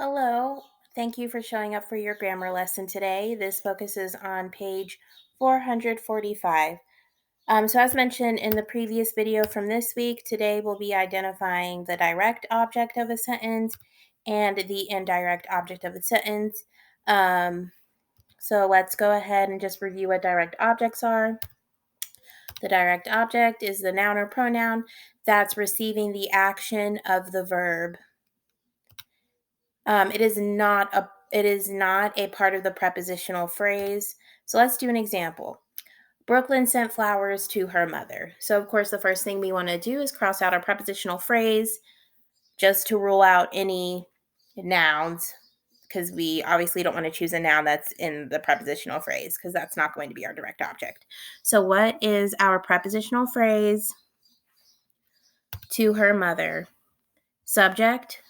Hello. Thank you for showing up for your grammar lesson today. This focuses on page 445. So as mentioned in the previous video from this week, today we'll be identifying the direct object of a sentence and the indirect object of a sentence. So let's go ahead and just review what direct objects are. The direct object is the noun or pronoun that's receiving the action of the verb. It is not a part of the prepositional phrase. So let's do an example. Brooklyn sent flowers to her mother. So of course the first thing we want to do is cross out our prepositional phrase just to rule out any nouns, because we obviously don't want to choose a noun that's in the prepositional phrase because that's not going to be our direct object. So what is our prepositional phrase? To her mother. Subject,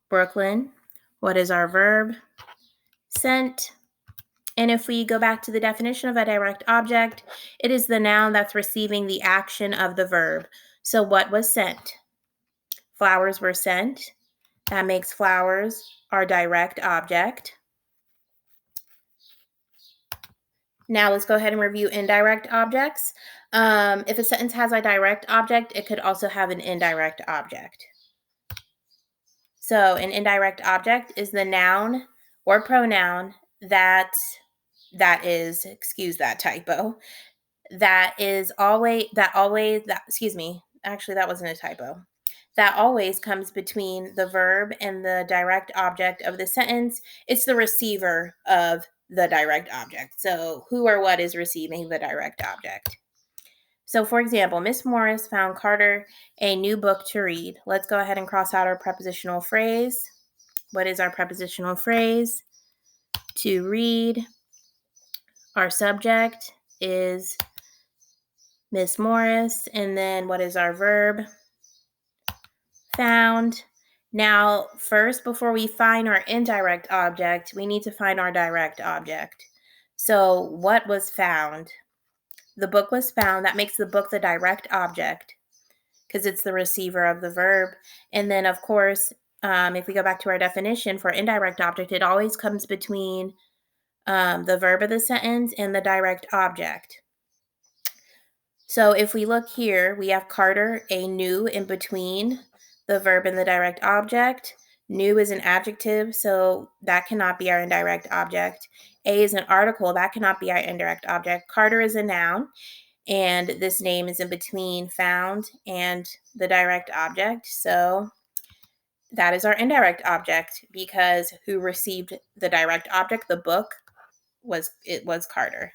Brooklyn. What is our verb? Sent. And if we go back to the definition of a direct object, it is the noun that's receiving the action of the verb. So what was sent? Flowers were sent. That makes flowers our direct object. Now let's go ahead and review indirect objects. If a sentence has a direct object, it could also have an indirect object. So an indirect object is the noun or pronoun that is, excuse that typo, that wasn't a typo. That always comes between the verb and the direct object of the sentence. It's the receiver of the direct object. So who or what is receiving the direct object? So for example, Miss Morris found Carter a new book to read. Let's go ahead and cross out our prepositional phrase. What is our prepositional phrase? To read. Our subject is Miss Morris. And then what is our verb? Found. Now, first, before we find our indirect object, we need to find our direct object. So what was found? The book was found. That makes the book the direct object because it's the receiver of the verb. And then, of course, if we go back to our definition for indirect object, it always comes between the verb of the sentence and the direct object. So if we look here, we have Carter, a new in between the verb and the direct object. New is an adjective, so that cannot be our indirect object. A is an article, that cannot be our indirect object. Carter is a noun, and this name is in between found and the direct object. So that is our indirect object because who received the direct object, the book, was Carter.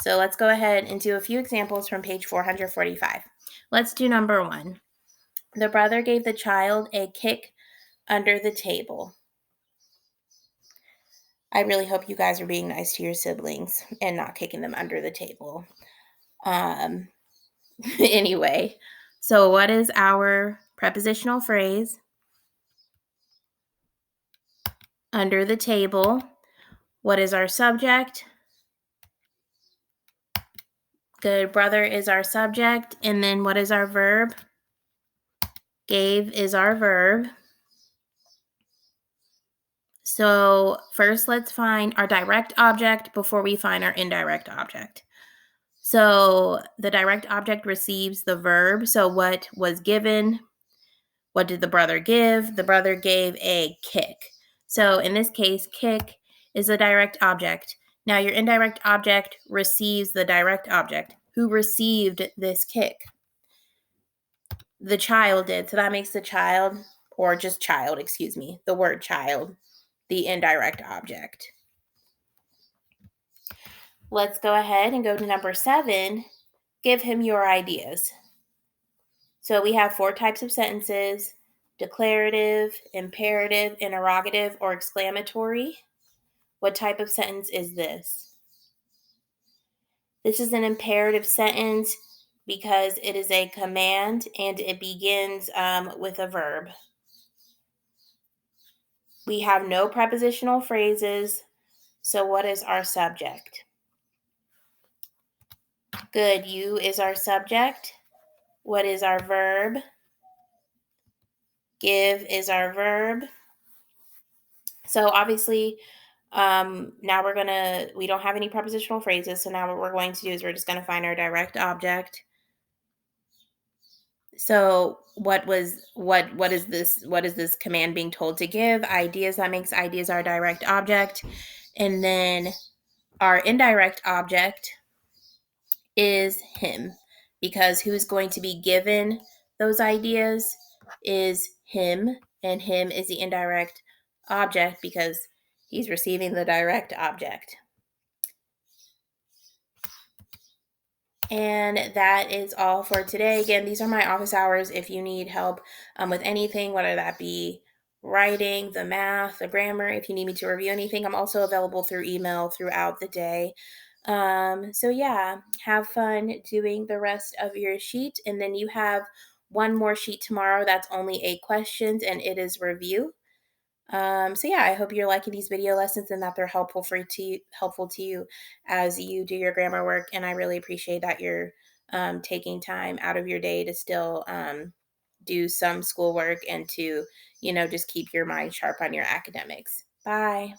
So let's go ahead and do a few examples from page 445. Let's do number 1. The brother gave the child a kick under the table. I really hope you guys are being nice to your siblings and not kicking them under the table. Anyway, so what is our prepositional phrase? Under the table. What is our subject? The brother is our subject. And then what is our verb? Gave is our verb. So first, let's find our direct object before we find our indirect object. So the direct object receives the verb. So what was given? What did the brother give? The brother gave a kick. So in this case, kick is a direct object. Now your indirect object receives the direct object. Who received this kick? The child did. So that makes the child, or just child, excuse me, the word child, the indirect object. Let's go ahead and go to number 7. Give him your ideas. So we have 4 types of sentences: declarative, imperative, interrogative, or exclamatory. What type of sentence is this? This is an imperative sentence because it is a command and it begins with a verb. We have no prepositional phrases. So what is our subject? Good. You is our subject. What is our verb? Give is our verb. So obviously, now we don't have any prepositional phrases. So now what we're going to do is we're just going to find our direct object. So what is this command being told to give? Ideas. That makes ideas our direct object. And then our indirect object is him, because who's going to be given those ideas is him, and him is the indirect object because he's receiving the direct object. And that is all for today. Again, these are my office hours. If you need help with anything, whether that be writing, the math, the grammar, if you need me to review anything, I'm also available through email throughout the day. So yeah, have fun doing the rest of your sheet. And then you have one more sheet tomorrow that's only 8 questions and it is review. So yeah, I hope you're liking these video lessons and that they're helpful to you as you do your grammar work. And I really appreciate that you're taking time out of your day to still do some schoolwork and to, just keep your mind sharp on your academics. Bye.